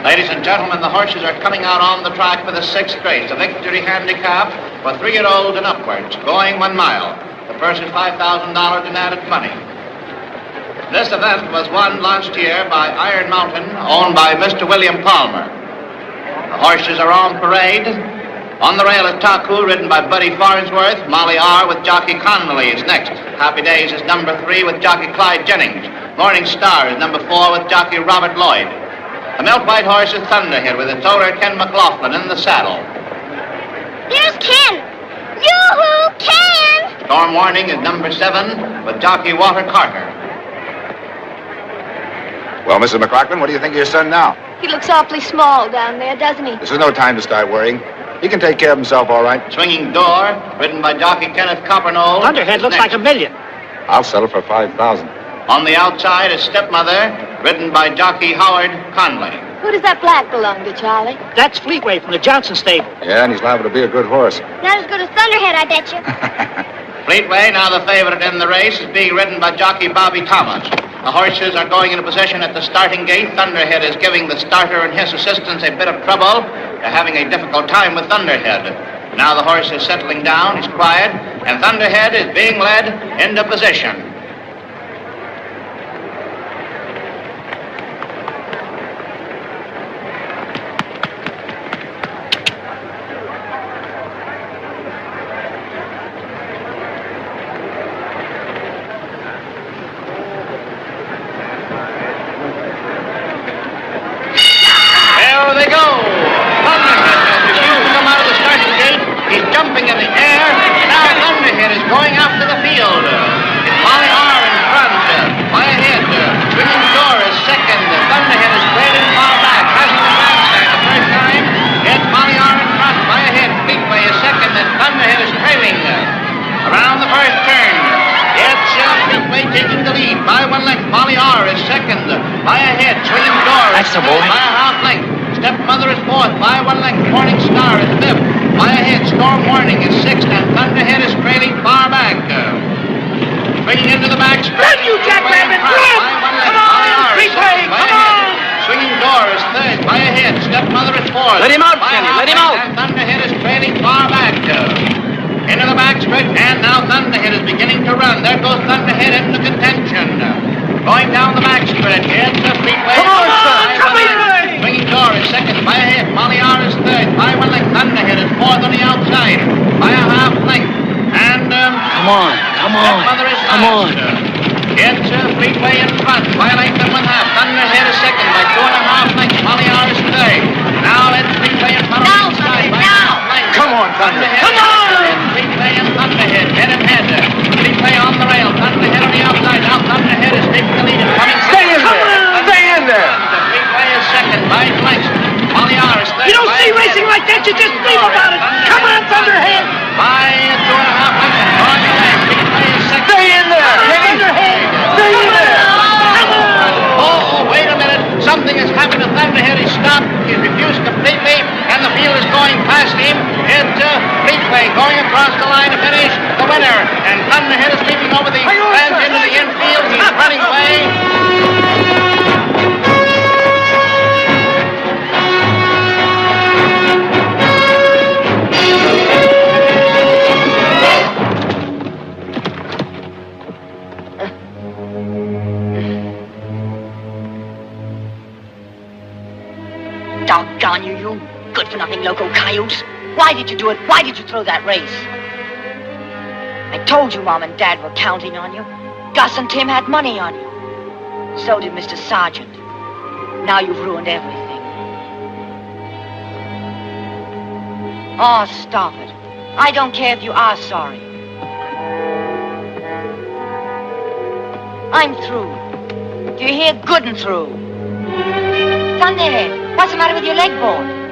Ladies and gentlemen, the horses are coming out on the track for the 6th race, a victory handicap for 3-year-olds and upwards, going 1 mile. The purse is $5,000 in added money. This event was won last year by Iron Mountain, owned by Mr. William Palmer. The horses are on parade. On the rail is Taku, ridden by Buddy Farnsworth. Molly R. with jockey Connolly is next. Happy Days is number 3 with jockey Clyde Jennings. Morning Star is number 4 with jockey Robert Lloyd. The milk white horse is Thunderhead with its owner Ken McLaughlin in the saddle. There's Ken. Yoo-hoo, Ken! Storm Warning is number 7 with jockey Walter Carter. Well, Mrs. McLaughlin, what do you think of your son now? He looks awfully small down there, doesn't he? This is no time to start worrying. He can take care of himself all right. Swinging Door, ridden by jockey Kenneth Coppernoll. Thunderhead looks like $1 million. I'll settle for $5,000. On the outside is Stepmother, ridden by jockey Howard Conley. Who does that black belong to, Charlie? That's Fleetway from the Johnson stable. Yeah, and he's liable to be a good horse. Not as good as Thunderhead, I bet you. Fleetway, now the favorite in the race, is being ridden by jockey Bobby Thomas. The horses are going into position at the starting gate. Thunderhead is giving the starter and his assistants a bit of trouble. They're having a difficult time with Thunderhead. Now the horse is settling down, he's quiet, and Thunderhead is being led into position. Jumping in the air, now Thunderhead is going after the field. It's Molly R in front, by a head. Swinging Door is second. Thunderhead is trailing far back, passing the bandstand the first time. It's Molly R in front, by a head. Fleetway is second, and Thunderhead is trailing. Around the first turn, it's Fleetway taking the lead by 1 length. Molly R is second, by a head. Swinging Door is third by a half length. Stepmother is fourth by 1 length. Morning Star is fifth by a head. Storm Warning is sixth, and Thunderhead is trailing far back. Swinging into the back stretch. Run, you jackrabbit, run! Come on, Fleetway, come on! Swinging Door is third by a head. Stepmother is fourth. Let him out, Kenny, let him out! And Thunderhead is trailing far back. Into the back stretch, and now Thunderhead is beginning to run. There goes Thunderhead into contention. Going down the back stretch, it's a Fleetway. Come on, son, come in! Swinging Door is second by a head. Molly R is third by 1 length. Thunderhead is fourth on the outside by a half length. And Come on. Stepmother is last. It's Fleetway in front by a length and 1/2. Thunderhead is second by 2.5 lengths. Molly R is third. Now it's Fleetway in front on the side by a half length. Come on, Thunderhead. Come on! It's Fleetway and Thunderhead head and head. Fleetway on the rail. Thunderhead on the outside. Now Thunderhead is taking the lead and coming. Stay in there! Stay in there! Fleetway is second by 8 lengths. Molly R is third. You don't see racing like that, you just dream about it. Come on, Thunderhead! By 2.5 lengths. On the way. Fleetway is second. Stay in there! Thunderhead! Stay in there! Oh, wait a minute. Something has happened to Thunderhead. He stopped. He's refused completely, and the field is going past him. It's Fleetway going across the line to finish the winner. And Thunderhead is leaping over the fence on you, you good-for-nothing loco coyotes. Why did you do it? Why did you throw that race? I told you Mom and Dad were counting on you. Gus and Tim had money on you. So did Mr. Sargent. Now you've ruined everything. Oh, stop it. I don't care if you are sorry. I'm through. Do you hear? Good and through. Thunderhead, what's the matter with your leg board?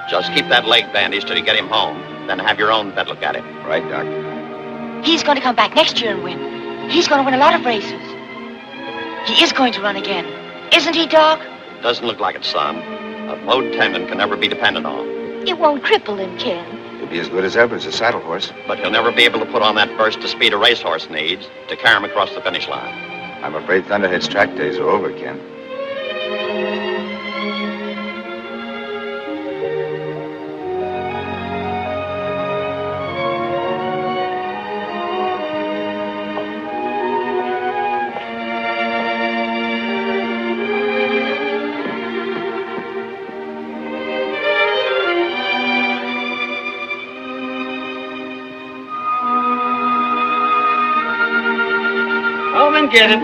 Just keep that leg bandaged till you get him home. Then have your own vet look at him. Right, Doc. He's going to come back next year and win. He's going to win a lot of races. He is going to run again. Isn't he, Doc? Doesn't look like it, son. A bowed tendon can never be depended on. It won't cripple him, Ken. He'll be as good as ever as a saddle horse. But he'll never be able to put on that burst of speed a racehorse needs to carry him across the finish line. I'm afraid Thunderhead's track days are over, Ken. Get it.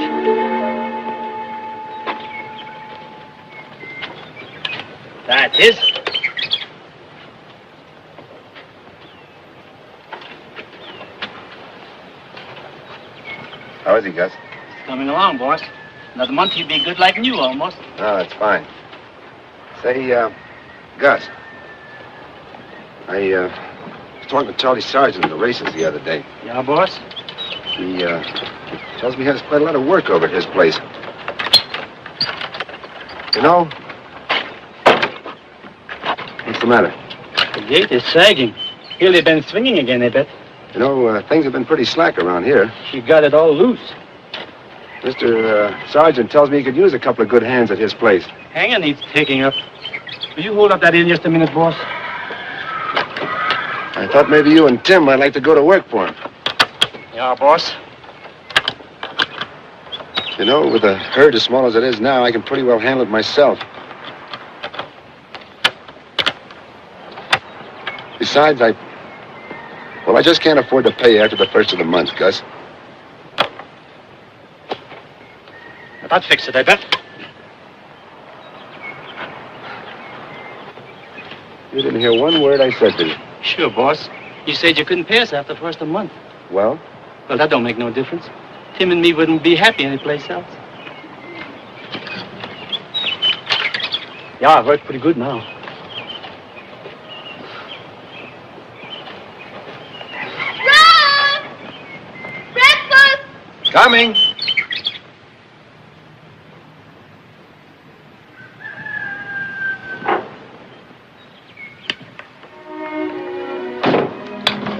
That is. How is he, Gus? Coming along, boss. Another month he'd be good like new, almost. No, that's fine. Say, Gus. I was talking to Charlie Sargent in the races the other day. Yeah, boss? He, tells me he has quite a lot of work over at his place. You know, what's the matter? The gate is sagging. Really been swinging again, I bet. You know, things have been pretty slack around here. She got it all loose. Mr. Sargent tells me he could use a couple of good hands at his place. Hanger needs taking up. Will you hold up that in just a minute, boss? I thought maybe you and Tim might like to go to work for him. Yeah, boss. You know, with a herd as small as it is now, I can pretty well handle it myself. Besides, I just can't afford to pay after the first of the month, Gus. That'd fix it, I bet. You didn't hear one word I said to you. Sure, boss. You said you couldn't pay us after the first of the month. Well? Well, that don't make no difference. Tim and me wouldn't be happy anyplace else. Yeah, it worked pretty good now. Run! Breakfast! Coming!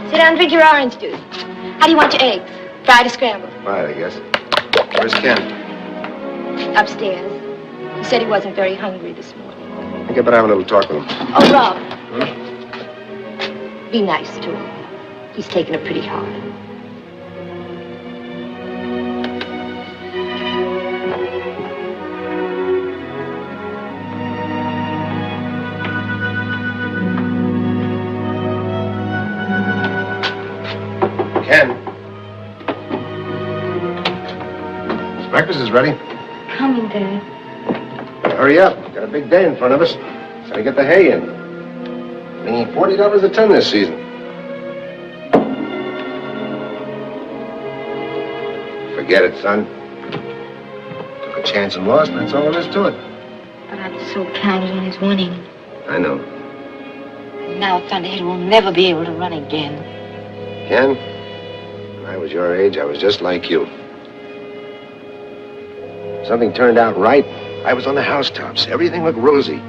Sit down and drink your orange juice. How do you want your eggs? Fried or scrambled? Right, I guess. Where's Ken? Upstairs. He said he wasn't very hungry this morning. I think I better have a little talk with him. Oh, Rob. Be nice to him. He's taking it pretty hard. Ken. Breakfast is ready. Coming, Dad. Hurry up. Got a big day in front of us. Gotta get the hay in. We need $40 a ton this season. Forget it, son. Took a chance and lost, that's all there is to it. But I was so counting on his winning. I know. Now Thunderhead will never be able to run again. Ken, when I was your age, I was just like you. Something turned out right, I was on the housetops. Everything looked rosy.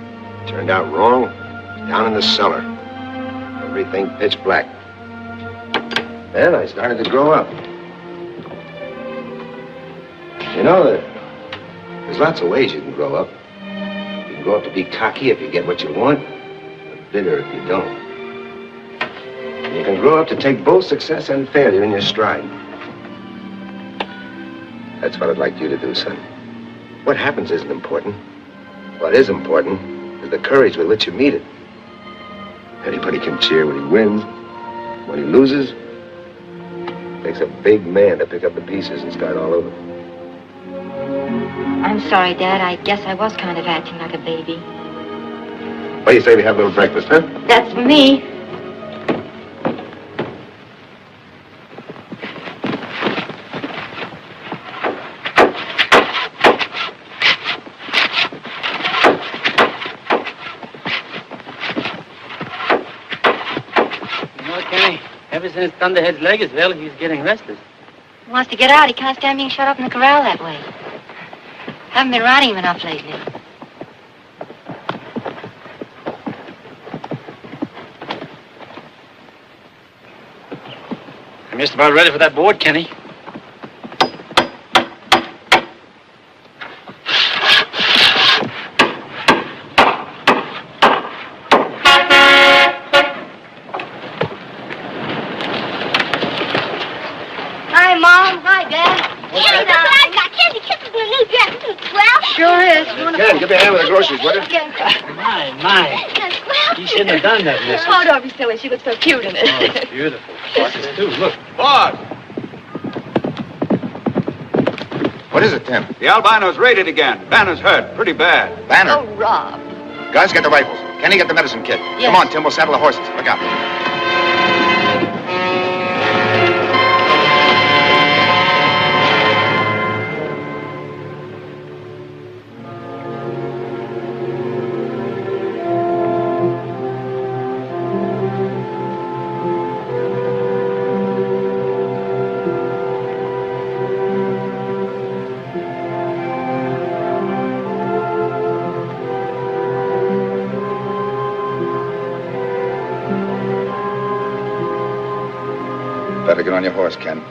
Turned out wrong, down in the cellar. Everything pitch black. Then I started to grow up. You know, there's lots of ways you can grow up. You can grow up to be cocky if you get what you want, or bitter if you don't. And you can grow up to take both success and failure in your stride. That's what I'd like you to do, son. What happens isn't important. What is important is the courage with which you meet it. Anybody can cheer when he wins. When he loses, it takes a big man to pick up the pieces and start all over. I'm sorry, Dad. I guess I was kind of acting like a baby. What do you say we have a little breakfast, huh? That's for me. Ever since Thunderhead's leg is well, he's getting restless. He wants to get out. He can't stand being shut up in the corral that way. Haven't been riding him enough lately. I'm just about ready for that board, Kenny. Hi, Mom. Hi, Dad. Kenny, look what I got. Kenny kisses in a new dress. Isn't it swell? Sure is. Ken, give me a hand with the groceries, would you? My. Isn't it swell? He shouldn't have done that, miss. Oh, don't be silly. She looks so cute in it. Oh, it's beautiful. Horses, too. Look. Boss! What is it, Tim? The albino's raided again. Banner's hurt. Pretty bad. Banner. Oh, Rob. Guys, get the rifles. Kenny, get the medicine kit. Yes. Come on, Tim, we'll saddle the horses. Look out. Better get on your horse, Ken.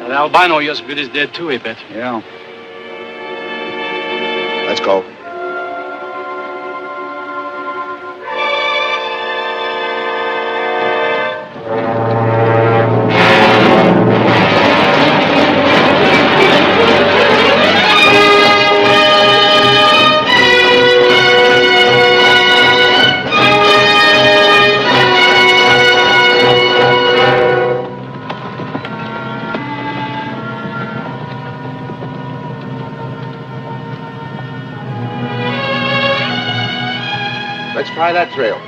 That albino of yours good is dead, too, I bet. Yeah. Let's go. Let's try that trail.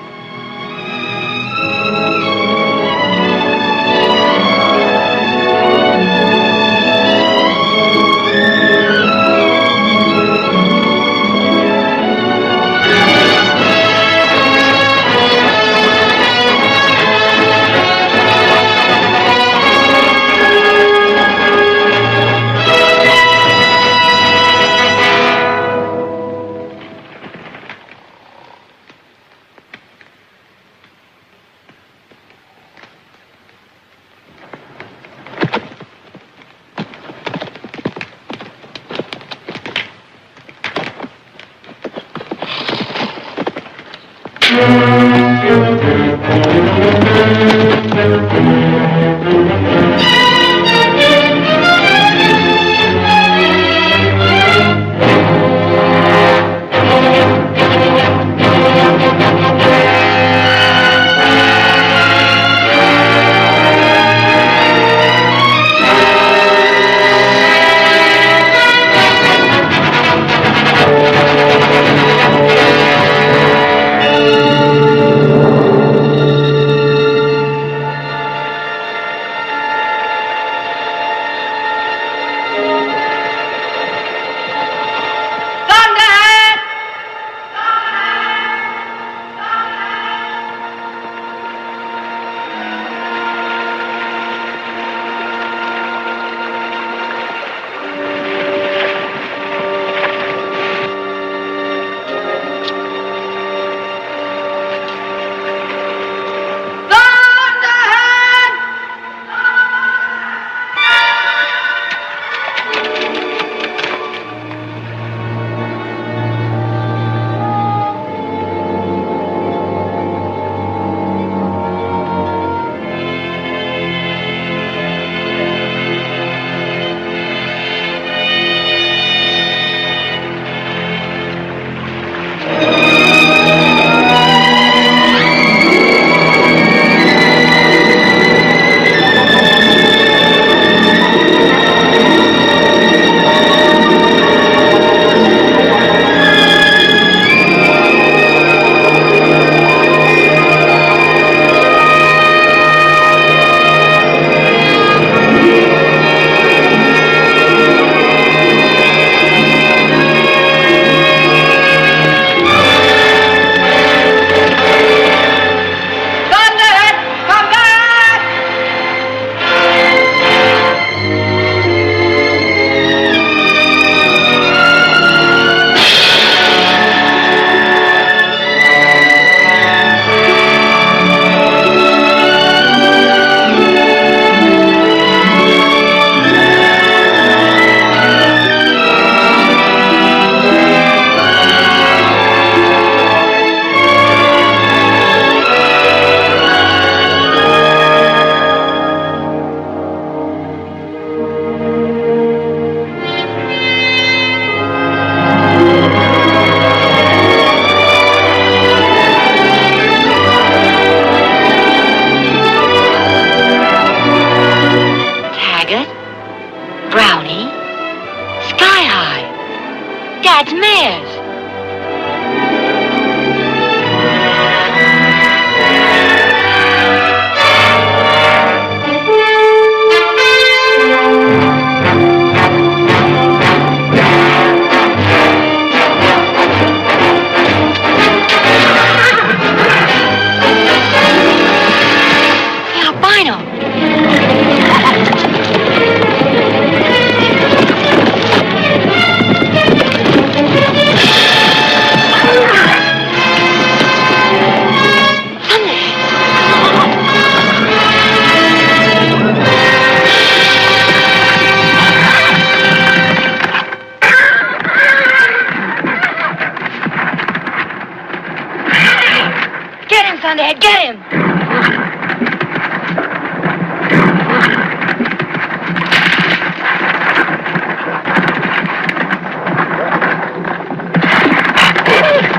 Thunderhead, get him!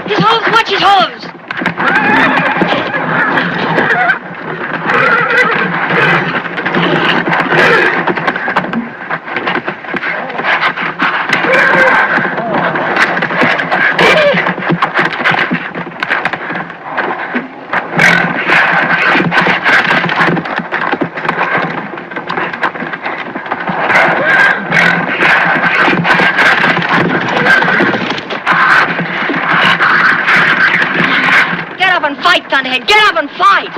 His hooves, watch his hooves! Thunderhead, get up and fight!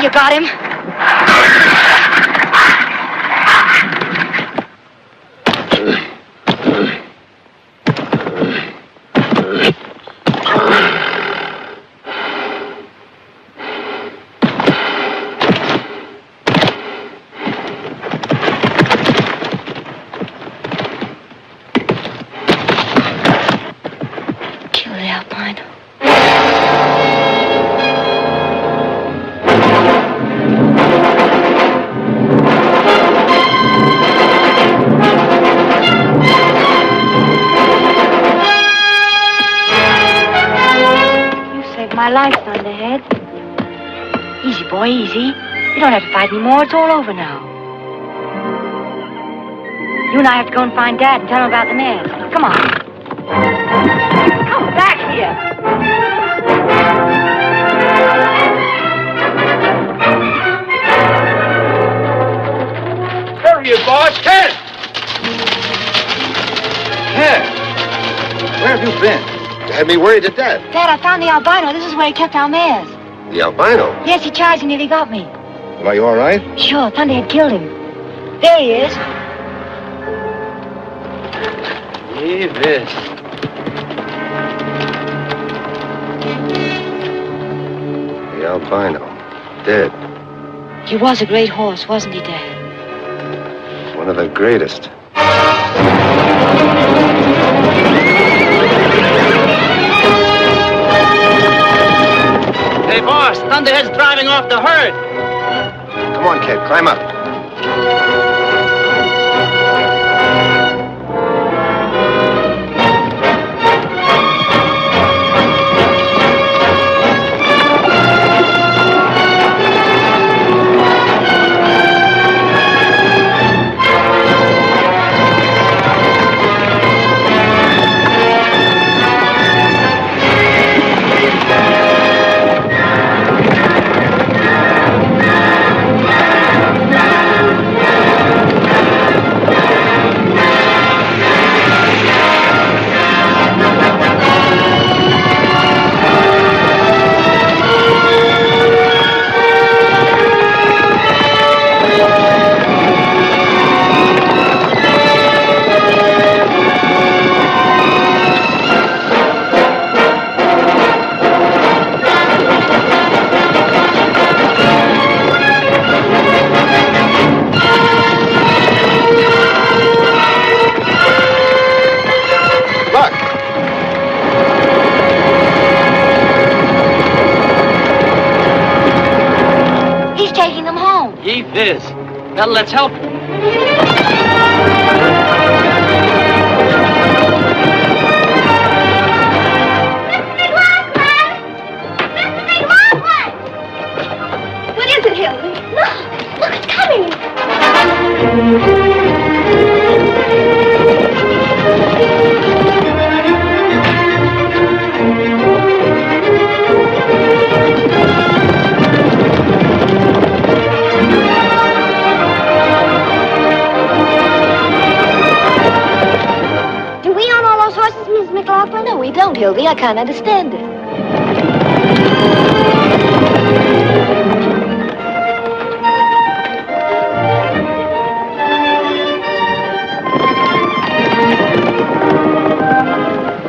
You got him. Kill the albino. My life, Thunderhead. Easy, boy, easy. You don't have to fight anymore. It's all over now. You and I have to go and find Dad and tell him about the mares. Come on. Come back here. Where are you, boss? Ted! Ted! Where have you been? You had me worried to death. Dad, I found the albino. This is where he kept our mares. The albino? Yes, he charged and nearly got me. Well, are you all right? Sure, Thunderhead killed him. There he is. Leave this. The albino. Dead. He was a great horse, wasn't he, Dad? One of the greatest. Hey, boss, Thunderhead's driving off the herd. Come on, kid, climb up. Keep this. Well, let's help him. What is it, Hilary? Look, it's coming. Do we own all those horses, Miss McLaughlin? No, we don't, Hildy. I can't understand it.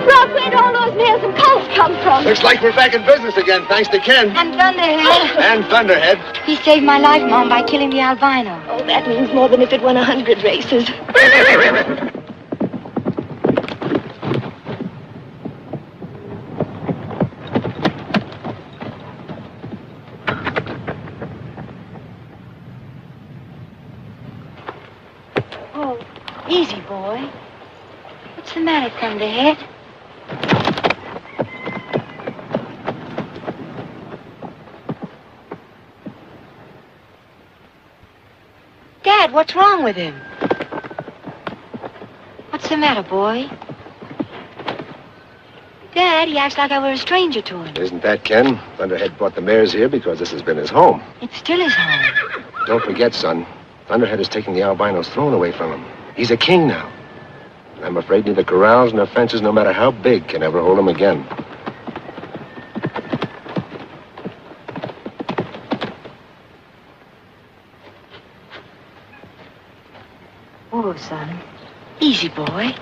Rob, where'd all those mares and colts come from? Looks like we're back in business again, thanks to Ken. And Thunderhead. And Thunderhead. He saved my life, Mom, by killing the albino. Oh, that means more than if it won 100 races. Oh, easy, boy. What's the matter, Thunderhead? Dad, what's wrong with him? What's the matter, boy? Dad, he acts like I were a stranger to him. Isn't that Ken? Thunderhead brought the mares here because this has been his home. It's still his home. Don't forget, son, Thunderhead is taking the albino's throne away from him. He's a king now. And I'm afraid neither corrals nor fences, no matter how big, can ever hold him again. Oh, son. Easy, boy.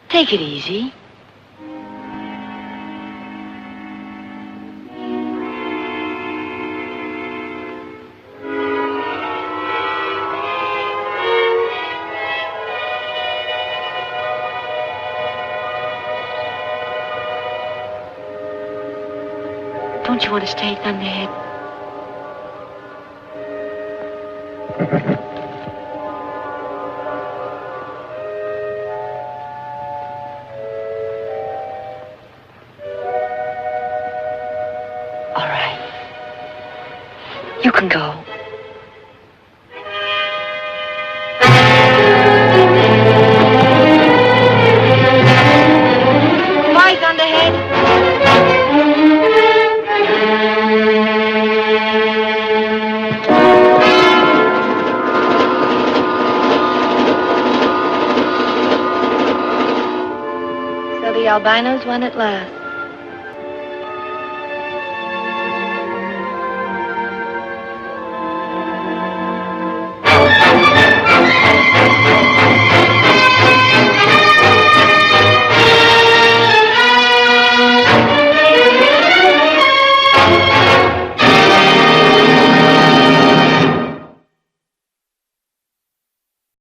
Take it easy. Don't you want to stay, Thunderhead? All right. You can go. Bye, Thunderhead. So the albinos won at last.